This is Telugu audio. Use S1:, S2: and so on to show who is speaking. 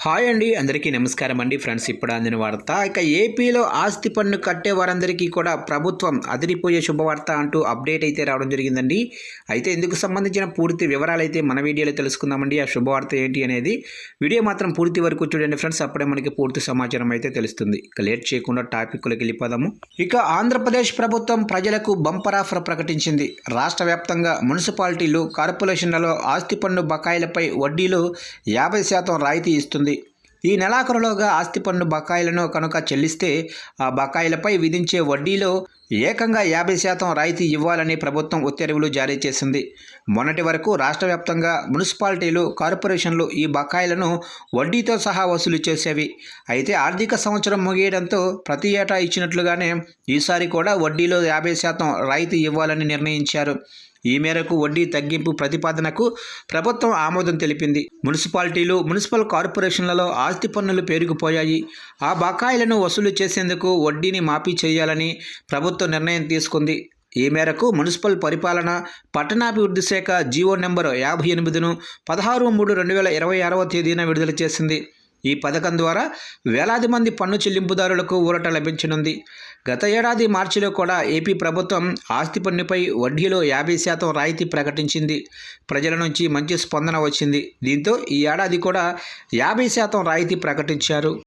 S1: హాయ్ అండి, అందరికీ నమస్కారం అండి. ఫ్రెండ్స్, ఇప్పుడు అందిన వార్త. ఇక ఏపీలో ఆస్తి పన్ను కట్టే వారందరికీ కూడా ప్రభుత్వం అదిరిపోయే శుభవార్త అంటూ అప్డేట్ అయితే రావడం జరిగిందండి. అయితే ఇందుకు సంబంధించిన పూర్తి వివరాలు అయితే మన వీడియోలో తెలుసుకుందామండి. ఆ శుభవార్త ఏంటి అనేది వీడియో మాత్రం పూర్తి వరకు చూడండి ఫ్రెండ్స్, అప్పుడే మనకి పూర్తి సమాచారం అయితే తెలుస్తుంది. ఇక లేట్ చేయకుండా టాపిక్లోకి వెళ్ళిపోదాము. ఇక ఆంధ్రప్రదేశ్ ప్రభుత్వం ప్రజలకు బంపర్ ఆఫర్ ప్రకటించింది. రాష్ట్ర వ్యాప్తంగా మున్సిపాలిటీలు, కార్పొరేషన్లలో ఆస్తి పన్ను బకాయిలపై వడ్డీలో 50% రాయితీ ఇస్తుంది. ఈ నెలాఖరులోగా ఆస్తి పన్ను బకాయిలను కనుక చెల్లిస్తే ఆ బకాయిలపై విధించే వడ్డీలో ఏకంగా 50% రాయితీ ఇవ్వాలని ప్రభుత్వం ఉత్తర్వులు జారీ చేసింది. మొన్నటి వరకు రాష్ట్ర వ్యాప్తంగా మున్సిపాలిటీలు, కార్పొరేషన్లు ఈ బకాయిలను వడ్డీతో సహా వసూలు చేసేవి. అయితే ఆర్థిక సంవత్సరం ముగియడంతో ప్రతి ఏటా ఇచ్చినట్లుగానే ఈసారి కూడా వడ్డీలో 50% రాయితీ ఇవ్వాలని నిర్ణయించారు. ఈ మేరకు వడ్డీ తగ్గింపు ప్రతిపాదనకు ప్రభుత్వం ఆమోదం తెలిపింది. మున్సిపాలిటీలు, మున్సిపల్ కార్పొరేషన్లలో ఆస్తి పన్నులు పెరిగిపోయాయి. ఆ బకాయిలను వసూలు చేసేందుకు వడ్డీని మాఫీ చేయాలని ప్రభుత్వం నిర్ణయం తీసుకుంది. ఈ మేరకు మున్సిపల్ పరిపాలన, పట్టణాభివృద్ధి శాఖ జీవో నెంబర్ 58ను 16/3/2026 తేదీన విడుదల చేసింది. ఈ పథకం ద్వారా వేలాది మంది పన్ను చెల్లింపుదారులకు ఊరట లభించనుంది. గత ఏడాది మార్చిలో కూడా ఏపీ ప్రభుత్వం ఆస్తి పన్నుపై వడ్డీలో 50% రాయితీ ప్రకటించింది. ప్రజల నుంచి మంచి స్పందన వచ్చింది. దీంతో ఈ ఏడాది కూడా 50% రాయితీ ప్రకటించారు.